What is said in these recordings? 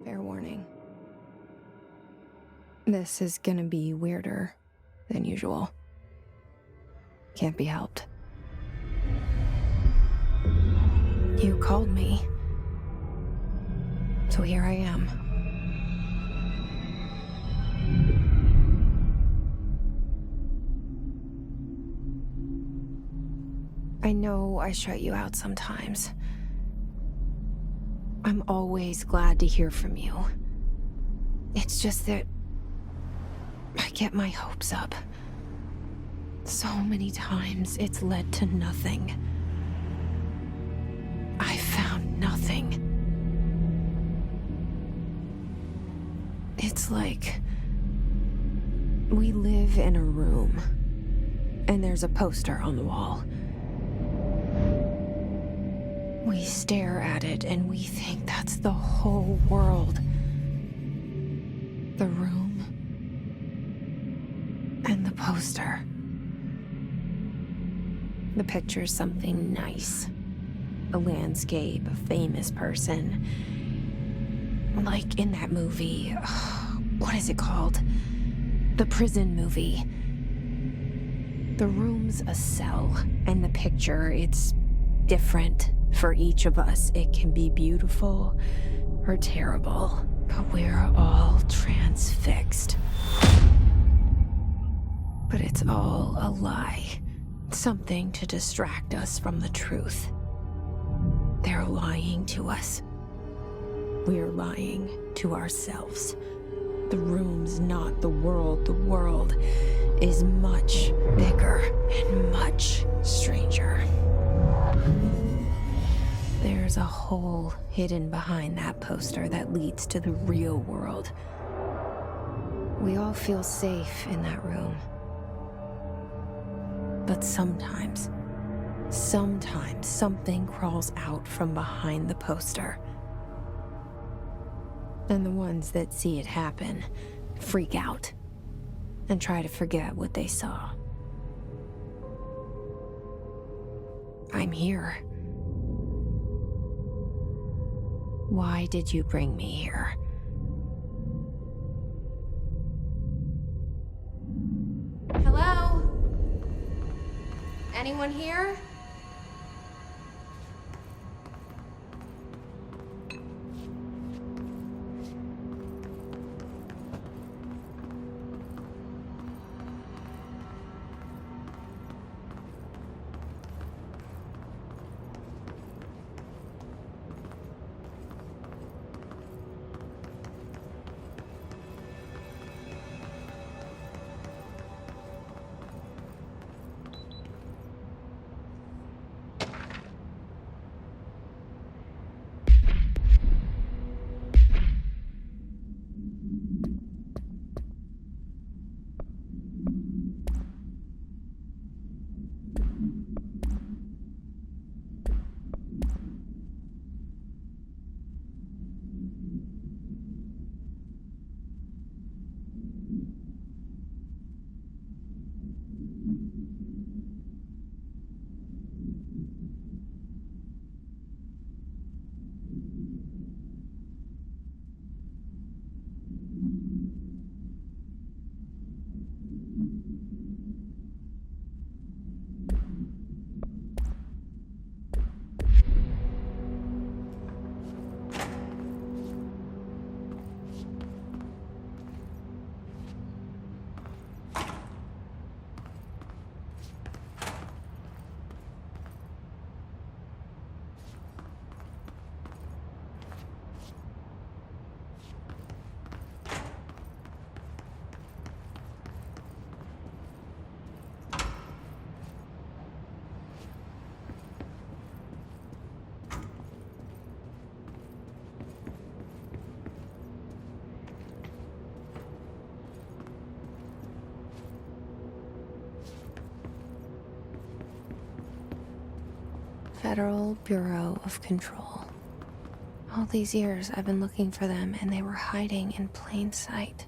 Fair warning. This is gonna be weirder than usual. Can't be helped. You called me. So here I am. I know I shut you out sometimes. I'm always glad to hear from you. It's just that I get my hopes up. So many times it's led to nothing. I found nothing. It's like we live in a room, and there's a poster on the wall. We stare at it and we think that's the whole world. The room and the poster. The picture's something nice. A landscape, a famous person. Like in that movie, what is it called? The prison movie. The room's a cell, and the picture, it's different for each of us. It can be beautiful or terrible, but we're all transfixed. But it's all a lie. Something to distract us from the truth. They're lying to us. We're lying to ourselves. The room's not the world. The world is much bigger and much stranger. There's a hole hidden behind that poster that leads to the real world. We all feel safe in that room. But sometimes something crawls out from behind the poster. And the ones that see it happen freak out and try to forget what they saw. I'm here. Why did you bring me here? Hello? Anyone here? Federal Bureau of Control. All these years I've been looking for them, and they were hiding in plain sight.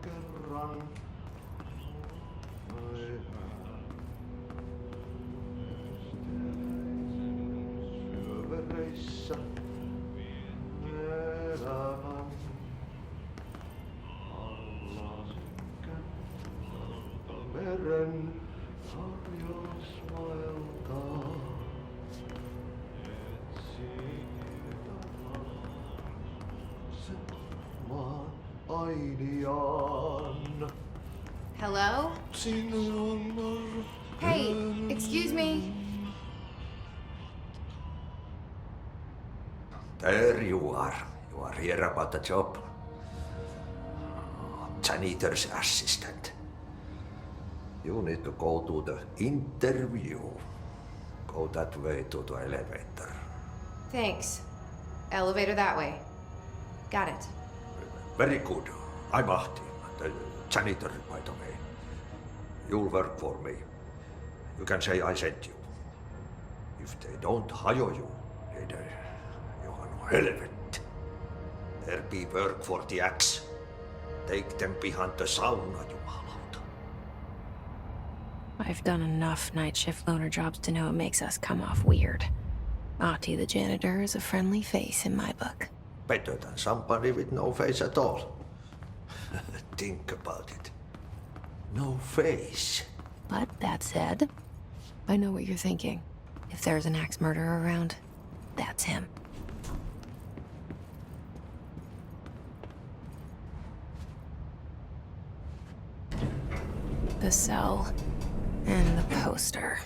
Kerran. Syövereissä elämän alla synkän meren harjas vaeltaa. Se maan ainiaan. Hello? Hey, excuse me. There you are. You are here about the job. Janitor's assistant. You need to go to the interview. Go that way to the elevator. Thanks. Elevator that way. Got it. Very good. I'm Ahti, the janitor, by the way. You'll work for me. You can say I sent you. If they don't hire you, then you are no helvet. There be work for the axe. Take them behind the sauna, jumalauta. I've done enough night shift loner jobs to know it makes us come off weird. Ahti the janitor is a friendly face in my book. Better than somebody with no face at all. Think about it. No face. But that said, I know what you're thinking. If there's an axe murderer around, that's him. The cell and the poster.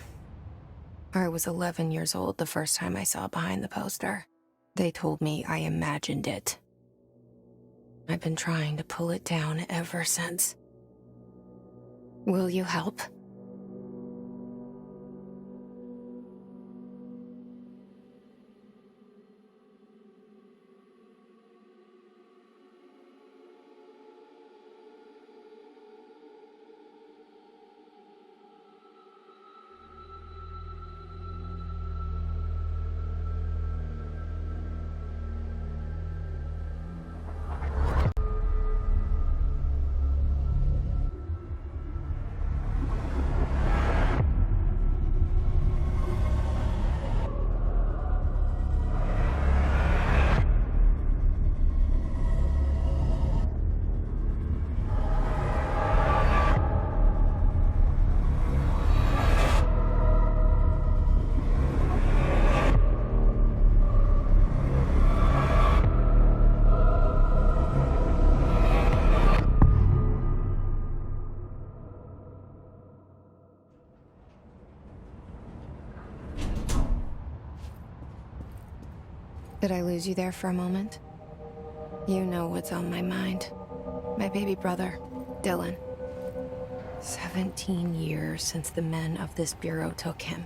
I was 11 years old the first time I saw behind the poster. They told me I imagined it. I've been trying to pull it down ever since. Will you help? Did I lose you there for a moment? You know what's on my mind. My baby brother, Dylan. 17 years since the men of this bureau took him.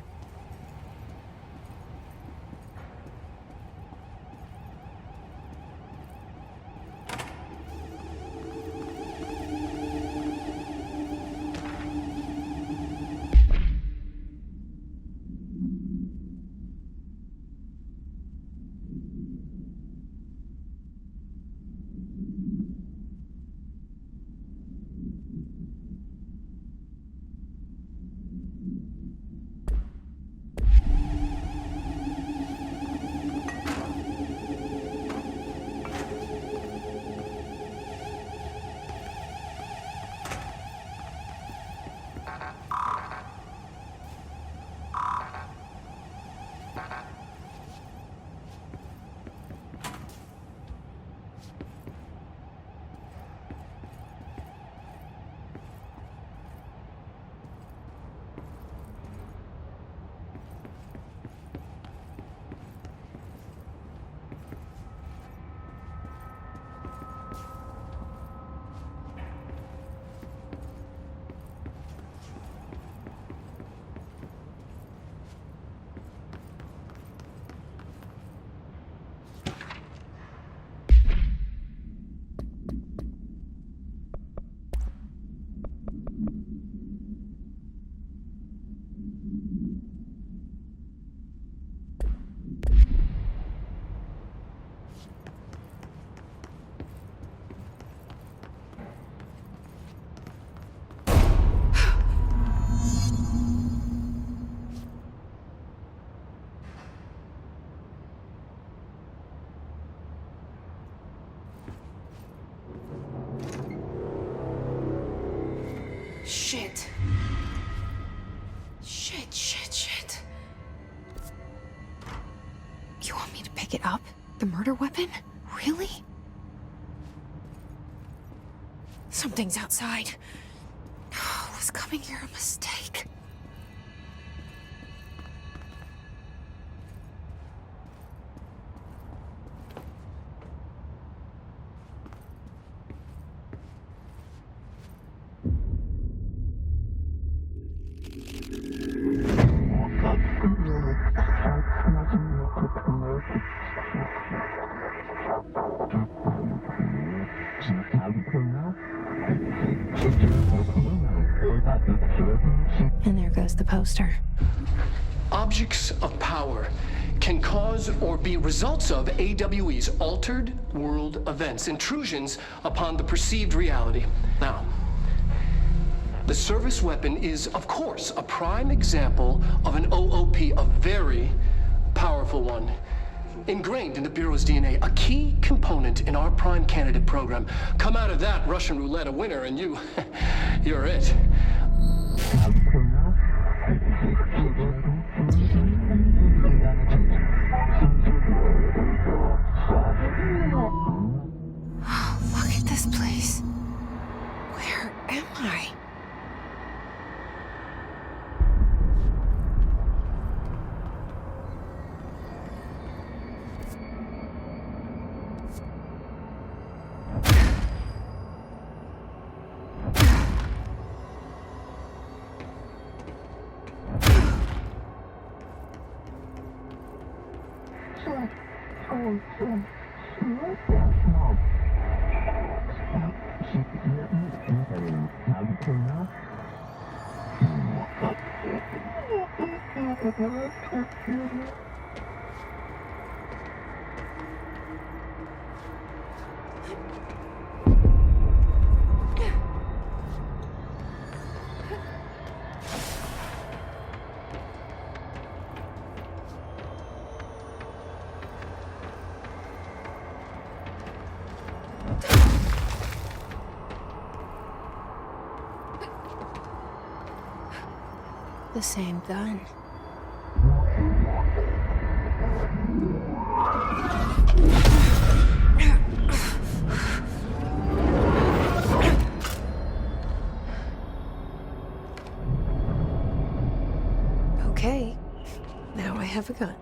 pick it up? The murder weapon? Really? Something's outside. Was coming here a mistake? And there goes the poster. Objects of power can cause or be results of AWE's altered world events, intrusions upon the perceived reality. Now, the service weapon is, of course, a prime example of an OOP, a very powerful one. Ingrained in the Bureau's DNA, a key component in our prime candidate program. Come out of that Russian roulette a winner and you're it. Look at this place. Where am I? The same gun. Okay, now I have a gun.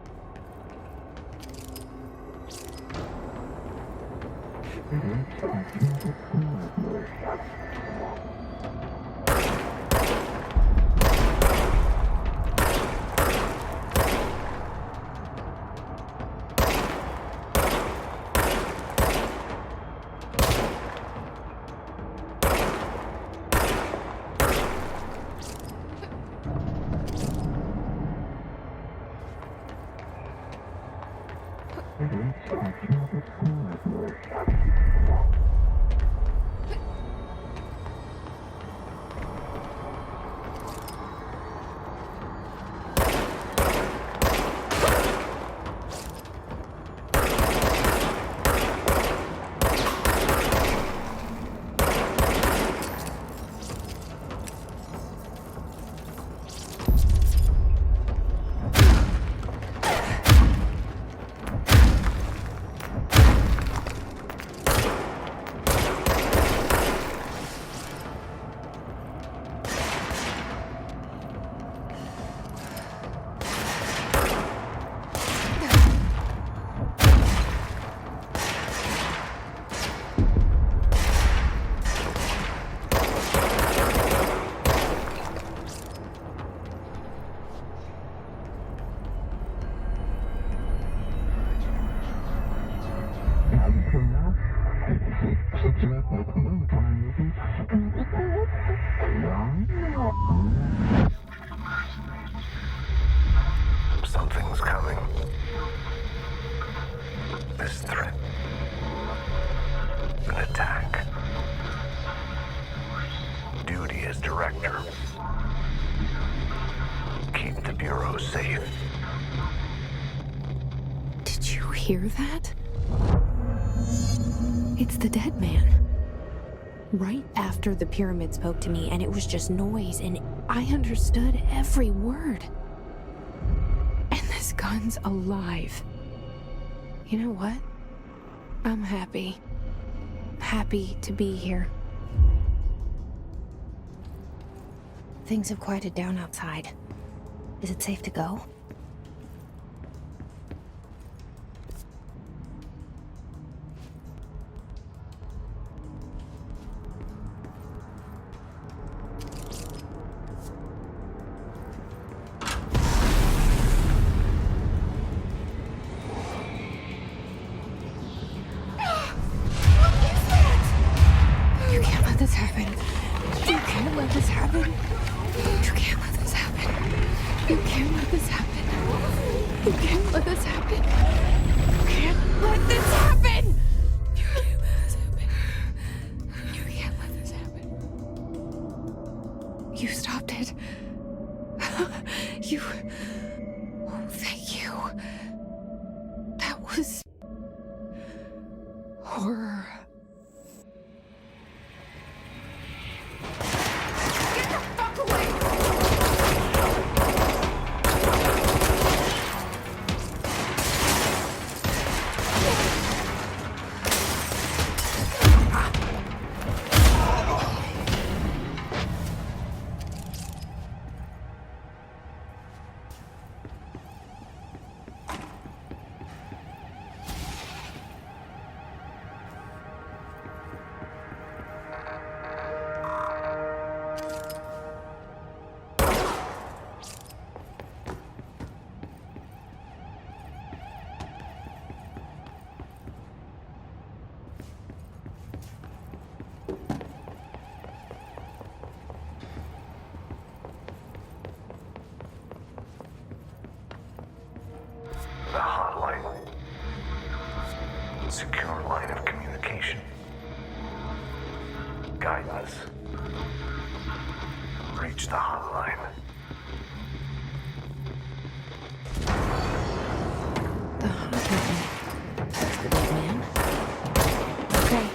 Something's coming. This threat. An attack. Duty as director. Keep the Bureau safe. Did you hear that? It's the dead man. Right after the pyramid spoke to me, and it was just noise, and I understood every word. And this gun's alive. You know what? I'm happy. Happy to be here. Things have quieted down outside. Is it safe to go? The hotline. Secure line of communication. Guide us. Reach the hotline. The hotline. That's the big man. Okay.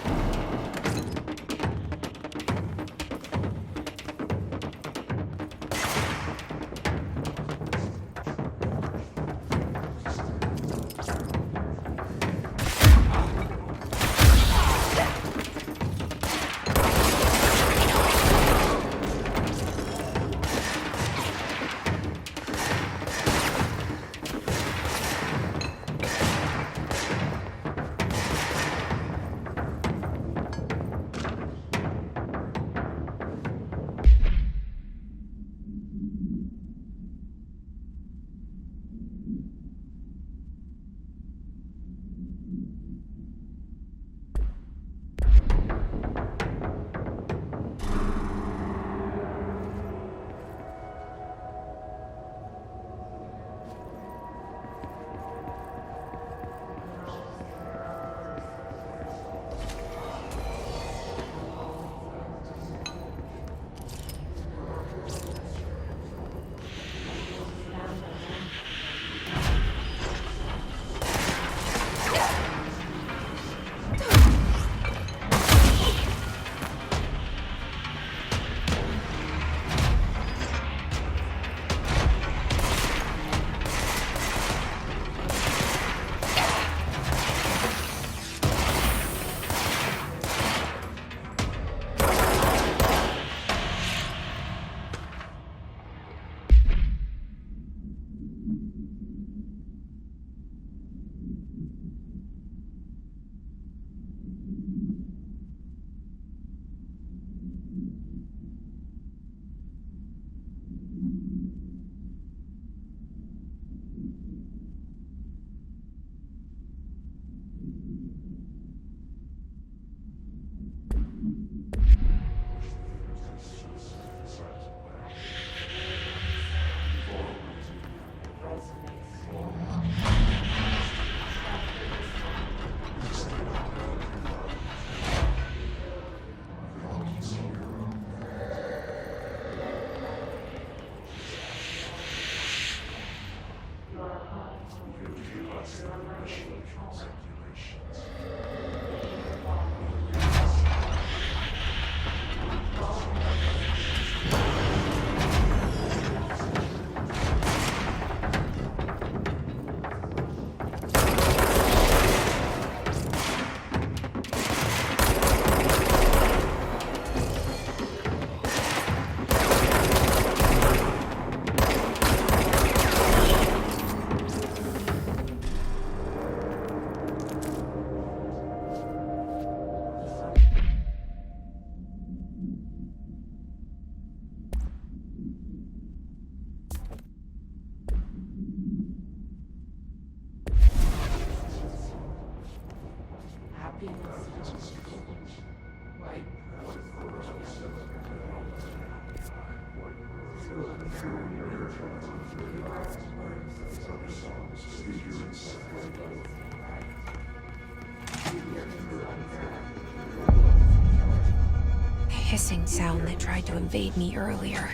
The hissing sound that tried to invade me earlier.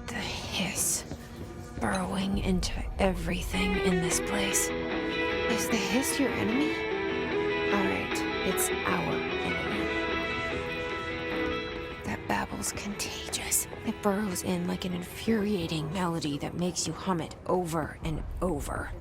The hiss, burrowing into everything in this place. Is the hiss your enemy? Alright, it's our enemy. That babble's contagious. It burrows in like an infuriating melody that makes you hum it over and over.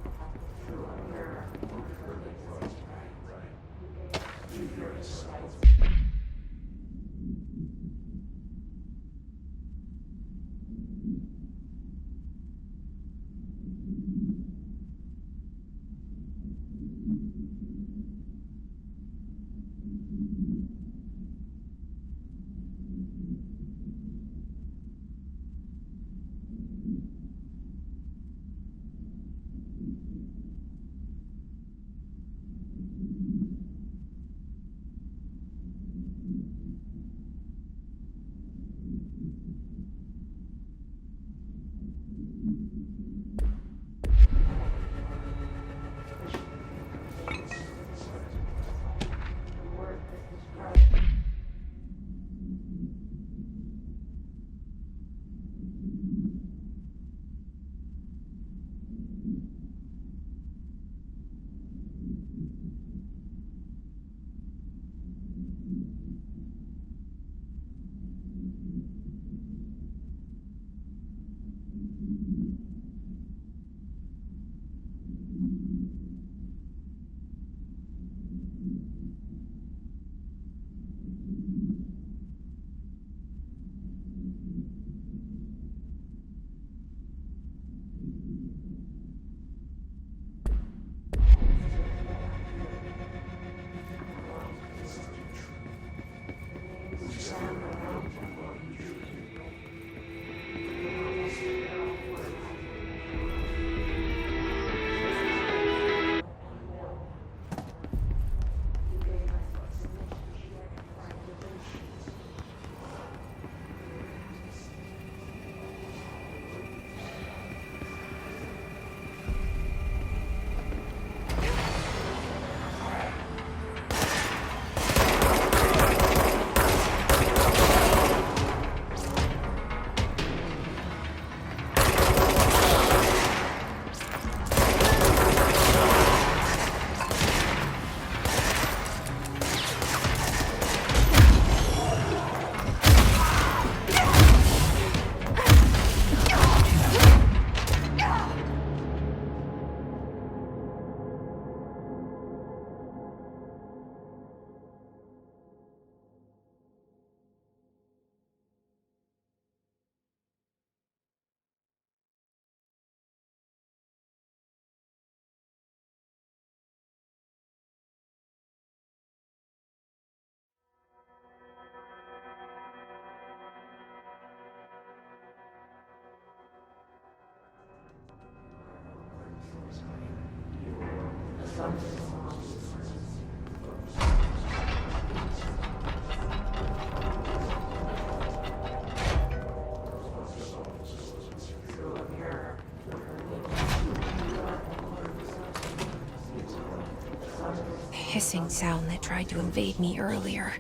Hissing sound that tried to invade me earlier.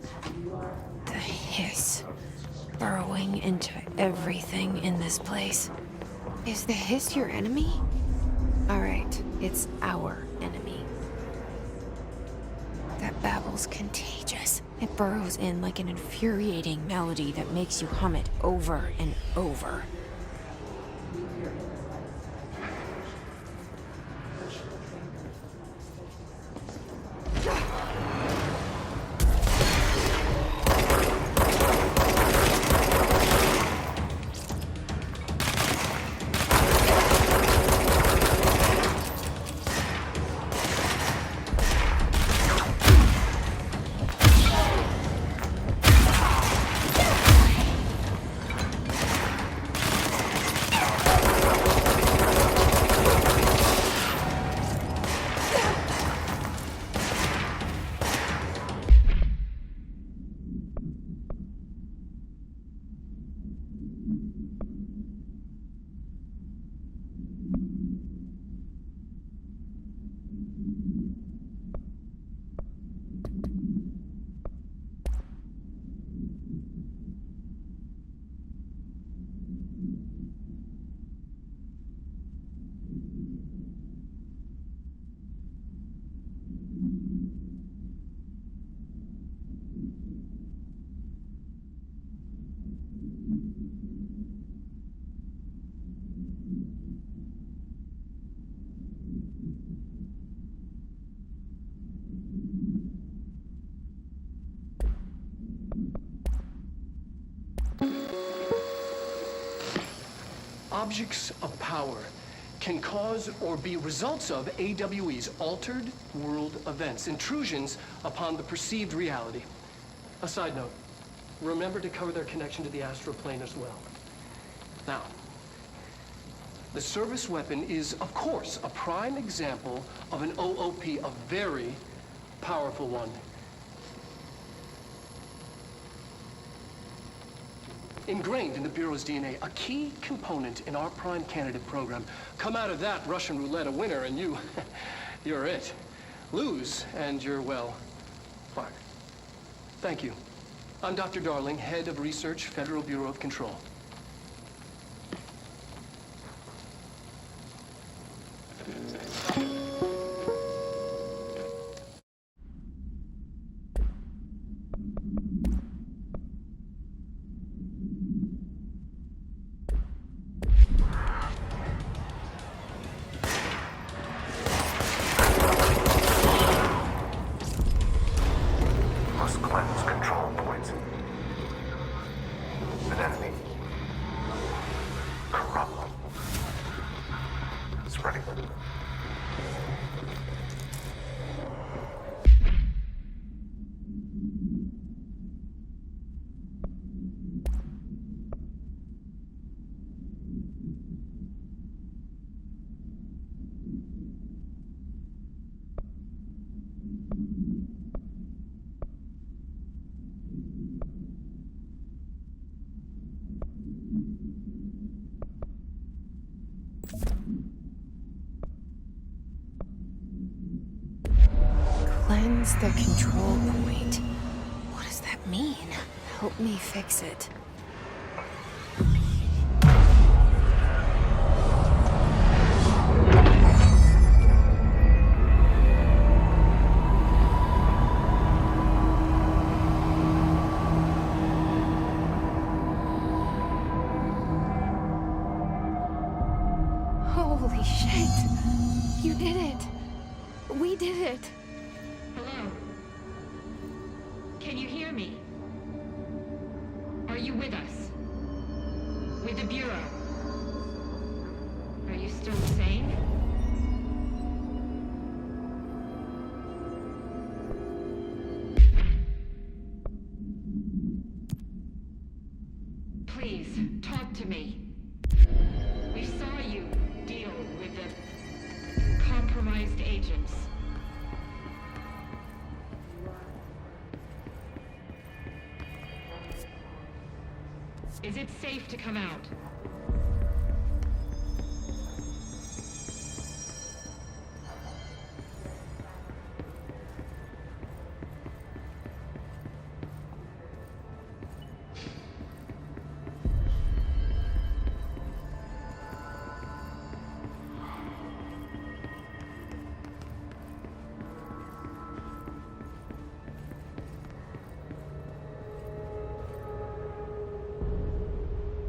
The hiss, burrowing into everything in this place. Is the hiss your enemy? Alright, it's our enemy. That babble's contagious. It burrows in like an infuriating melody that makes you hum it over and over. objects of power can cause or be results of AWE's altered world events, intrusions upon the perceived reality. A side note, remember to cover their connection to the astral plane as well. Now, the service weapon is, of course, a prime example of an OOP, a very powerful one. Ingrained in the Bureau's DNA, a key component in our prime candidate program. Come out of that Russian roulette a winner and you're it. Lose and you're, well, fired. Thank you. I'm Dr. Darling, Head of Research, Federal Bureau of Control. Must cleanse control points. An enemy. Corrupt. Spreading. Cleanse the control point. What does that mean? Help me fix it. Holy shit! You did it! We did it! Hello? Can you hear me? Are you with us? With the Bureau? Are you still sane? Please, talk to me. We saw you deal with the compromised agents. Is it safe to come out?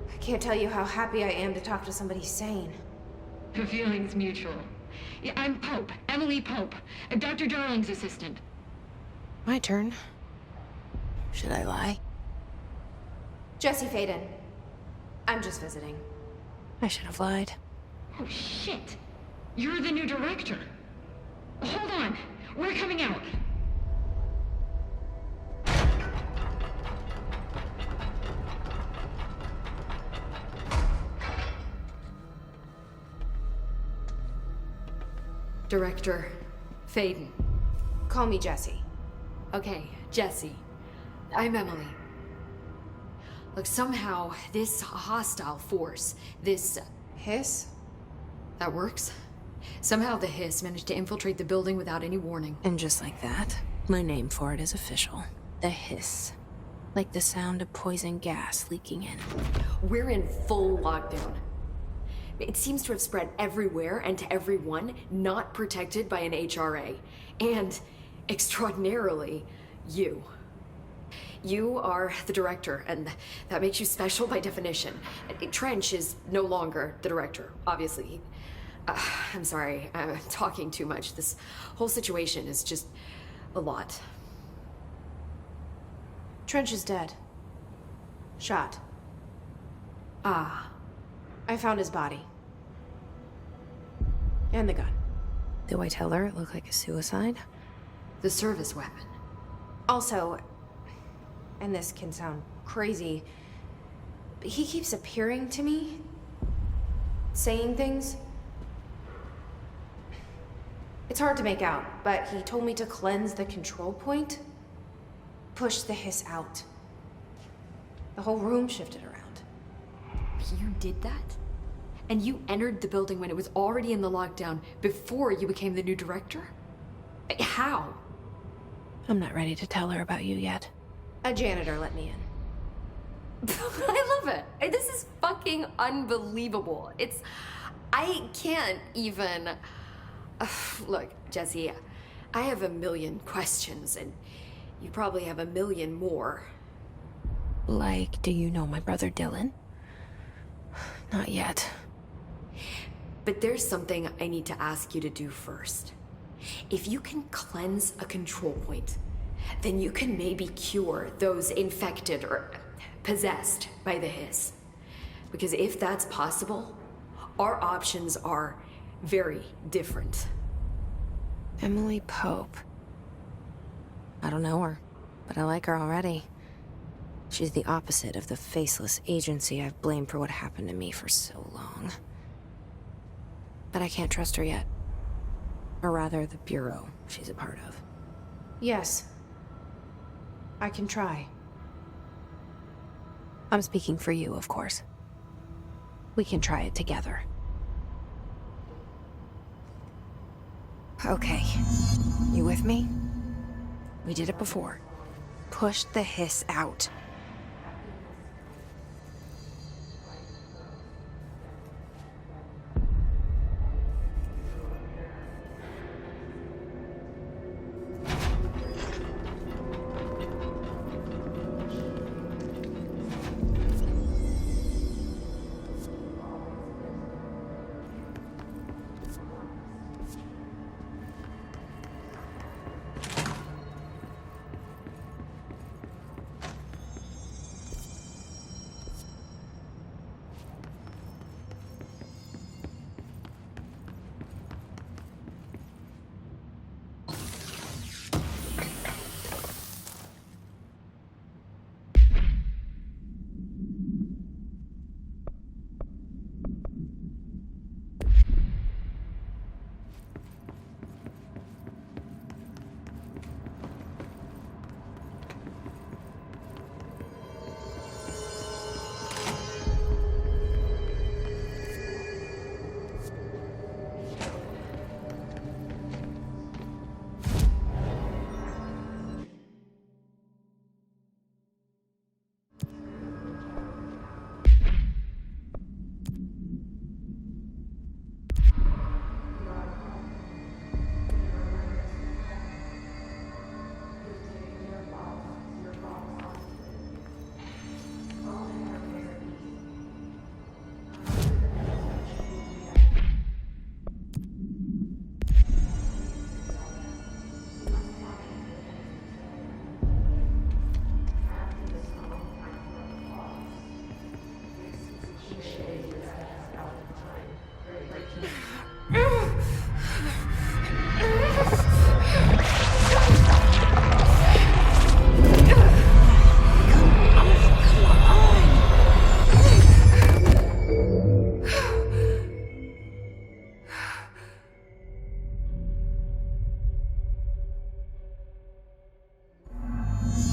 I can't tell you how happy I am to talk to somebody sane. The feeling's mutual. Yeah, I'm Pope, Emily Pope, Dr. Darling's assistant. My turn. Should I lie? Jessi Feyden. I'm just visiting. I should have lied. Oh, shit. You're the new director. Hold on. We're coming out. Director Feyden. Call me Jesse. Okay, Jesse. I'm Emily. Look, somehow this hostile force, this... Hiss? that works? Somehow the hiss managed to infiltrate the building without any warning. And just like that, my name for it is official. The hiss. Like the sound of poison gas leaking in. We're in full lockdown. It seems to have spread everywhere and to everyone not protected by an HRA. And, extraordinarily, you. You are the director, and that makes you special by definition. Trench is no longer the director, obviously. I'm sorry, I'm talking too much. This whole situation is just a lot. Trench is dead. Shot. Ah. I found his body. And the gun. Do I tell her it looked like a suicide? The service weapon. Also, and this can sound crazy, but he keeps appearing to me, saying things. It's hard to make out, but he told me to cleanse the control point, push the hiss out. The whole room shifted around. You did that? And you entered the building when it was already in the lockdown before you became the new director? How? I'm not ready to tell her about you yet. A janitor let me in. I love it. This is fucking unbelievable. I can't even... Look, Jesse, I have a million questions, and you probably have a million more. Like, do you know my brother Dylan? Not yet. But there's something I need to ask you to do first. If you can cleanse a control point, then you can maybe cure those infected or possessed by the hiss. Because if that's possible, our options are very different. Emily Pope. I don't know her, but I like her already. She's the opposite of the faceless agency I've blamed for what happened to me for so long. But I can't trust her yet. Or rather, the Bureau she's a part of. Yes. I can try. I'm speaking for you, of course. We can try it together. Okay. You with me? We did it before. Push the hiss out.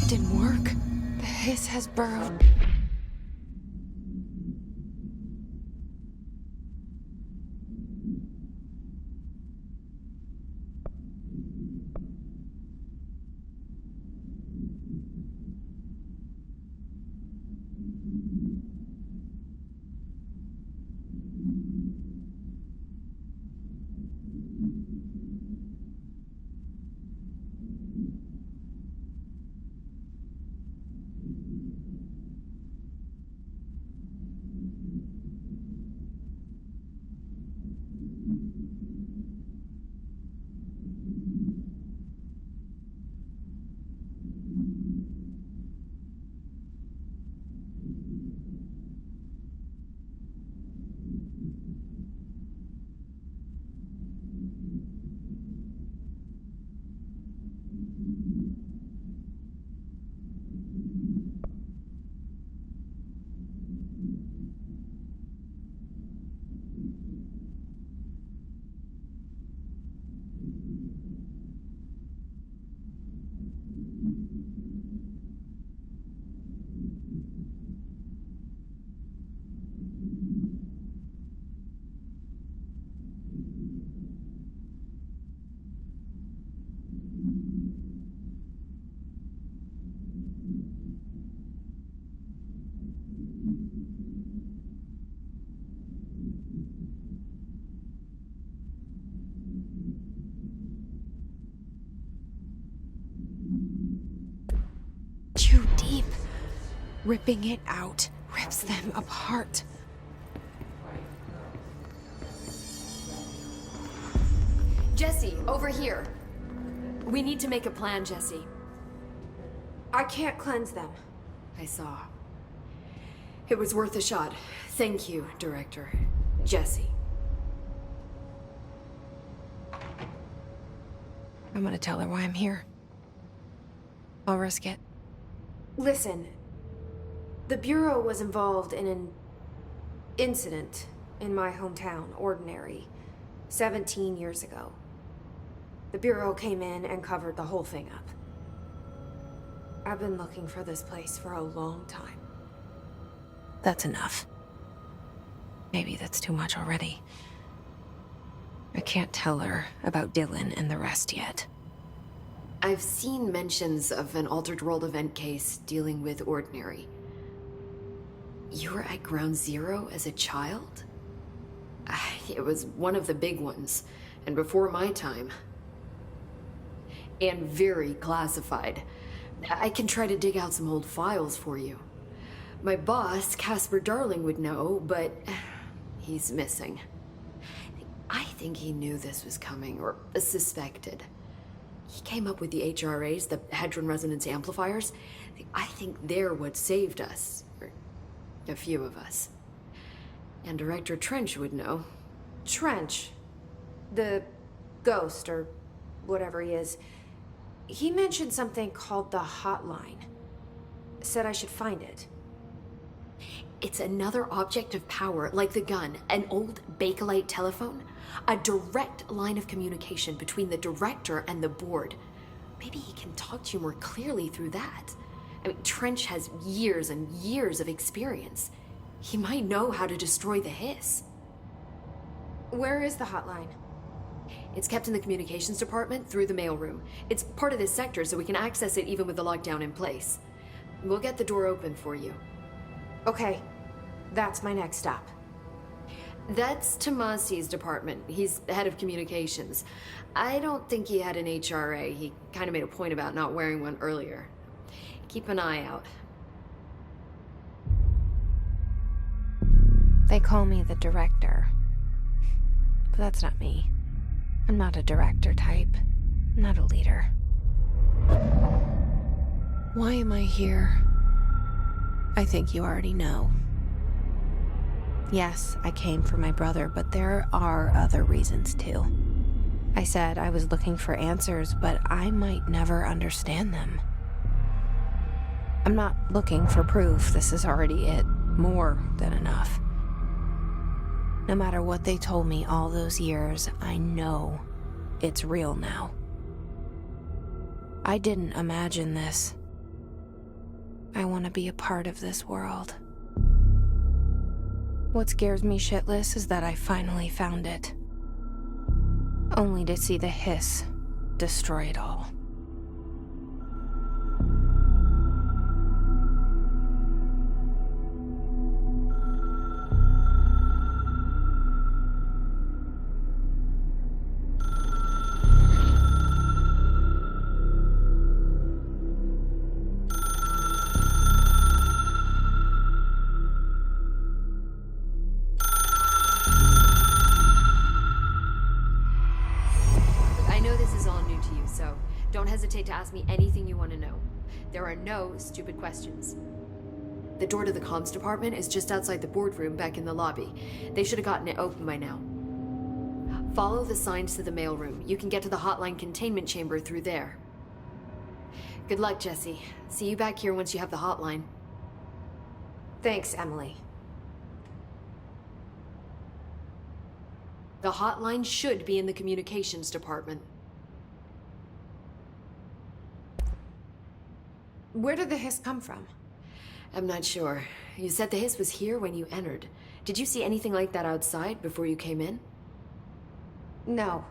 It didn't work. The hiss has burrowed. Ripping it out rips them apart. Jesse, over here. We need to make a plan, Jesse. I can't cleanse them. I saw. It was worth a shot. Thank you, Director. Jesse. I'm gonna tell her why I'm here. I'll risk it. Listen, the Bureau was involved in an incident in my hometown, Ordinary, 17 years ago. The Bureau came in and covered the whole thing up. I've been looking for this place for a long time. That's enough. Maybe that's too much already. I can't tell her about Dylan and the rest yet. I've seen mentions of an Altered World event case dealing with Ordinary. You were at Ground Zero as a child? It was one of the big ones, and before my time. And very classified. I can try to dig out some old files for you. My boss, Casper Darling, would know, but he's missing. I think he knew this was coming, or suspected. He came up with the HRAs, the Hadron Resonance Amplifiers. I think they're what saved us. Or a few of us. And Director Trench would know. Trench, the ghost, or whatever he is, he mentioned something called the Hotline. Said I should find it. It's another object of power, like the gun, an old Bakelite telephone. A direct line of communication between the director and the board. Maybe he can talk to you more clearly through that. I mean, Trench has years and years of experience. He might know how to destroy the hiss. Where is the hotline? It's kept in the communications department through the mailroom. It's part of this sector, so we can access it even with the lockdown in place. We'll get the door open for you. Okay, that's my next stop. That's Tomasi's department. He's the head of communications. I don't think he had an HRA. He kind of made a point about not wearing one earlier. Keep an eye out. They call me the director. But that's not me. I'm not a director type. I'm not a leader. Why am I here? I think you already know. Yes, I came for my brother, but there are other reasons too. I said I was looking for answers, but I might never understand them. I'm not looking for proof. This is already it. More than enough. No matter what they told me all those years, I know it's real now. I didn't imagine this. I want to be a part of this world. What scares me shitless is that I finally found it. Only to see the hiss destroy it all. Don't hesitate to ask me anything you want to know. There are no stupid questions. The door to the comms department is just outside the boardroom back in the lobby. They should have gotten it open by now. Follow the signs to the mailroom. You can get to the hotline containment chamber through there. Good luck, Jesse. See you back here once you have the hotline. Thanks, Emily. The hotline should be in the communications department. Where did the hiss come from? I'm not sure. You said the hiss was here when you entered. Did you see anything like that outside before you came in? No.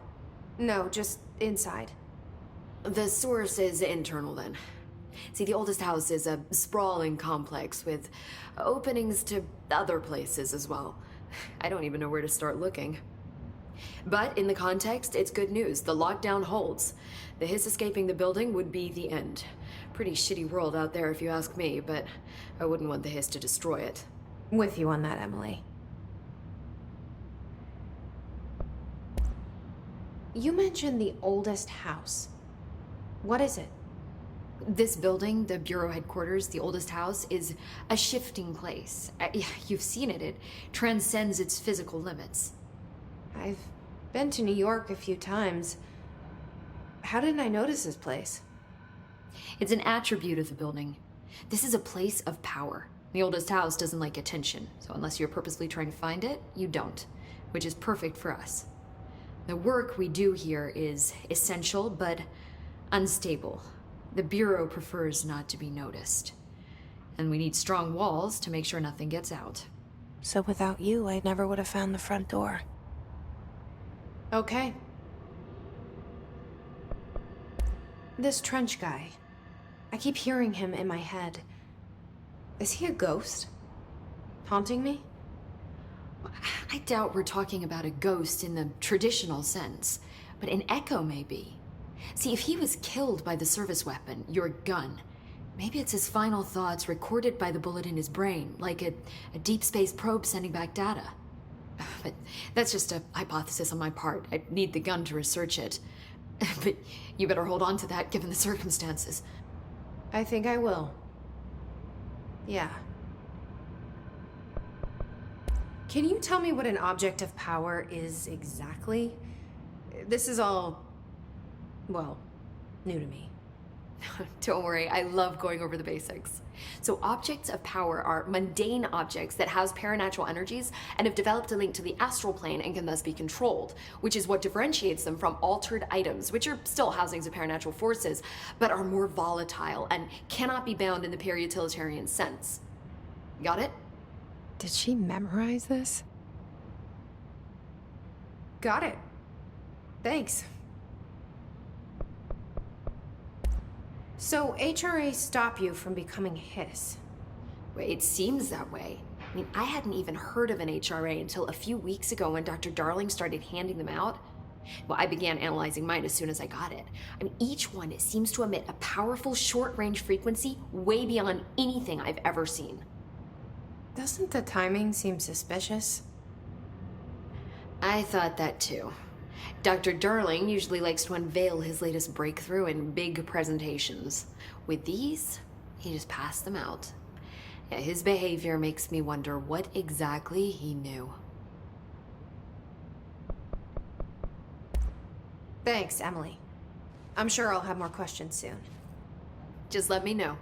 No, just inside. The source is internal then. See, the oldest house is a sprawling complex with openings to other places as well. I don't even know where to start looking. But in the context, it's good news. The lockdown holds. The hiss escaping the building would be the end. Pretty shitty world out there if you ask me, but I wouldn't want the hiss to destroy it. With you on that, Emily. You mentioned the oldest house. What is it? This building, the Bureau headquarters, the oldest house, is a shifting place. Yeah, you've seen it. It transcends its physical limits. I've been to New York a few times. How didn't I notice this place? It's an attribute of the building. This is a place of power. The oldest house doesn't like attention, so unless you're purposely trying to find it, you don't, which is perfect for us. The work we do here is essential, but unstable. The Bureau prefers not to be noticed. And we need strong walls to make sure nothing gets out. So without you, I never would have found the front door. Okay. This Trench guy. I keep hearing him in my head. Is he a ghost? Haunting me? I doubt we're talking about a ghost in the traditional sense, but an echo maybe. See, if he was killed by the service weapon, your gun, maybe it's his final thoughts recorded by the bullet in his brain, like a deep space probe sending back data. But that's just a hypothesis on my part. I'd need the gun to research it. But you better hold on to that given the circumstances. I think I will. Yeah. Can you tell me what an object of power is exactly? This is all, well, new to me. Don't worry, I love going over the basics. So objects of power are mundane objects that house paranatural energies and have developed a link to the astral plane and can thus be controlled, which is what differentiates them from altered items, which are still housings of paranatural forces, but are more volatile and cannot be bound in the peri-utilitarian sense. Got it? Did she memorize this? Got it. Thanks. So HRA stop you from becoming Hiss? It seems that way. I mean, I hadn't even heard of an HRA until a few weeks ago when Dr. Darling started handing them out. Well, I began analyzing mine as soon as I got it. I mean, each one seems to emit a powerful short-range frequency way beyond anything I've ever seen. Doesn't the timing seem suspicious? I thought that too. Dr. Darling usually likes to unveil his latest breakthrough in big presentations. With these, he just passed them out. Yeah, his behavior makes me wonder what exactly he knew. Thanks, Emily. I'm sure I'll have more questions soon. Just let me know.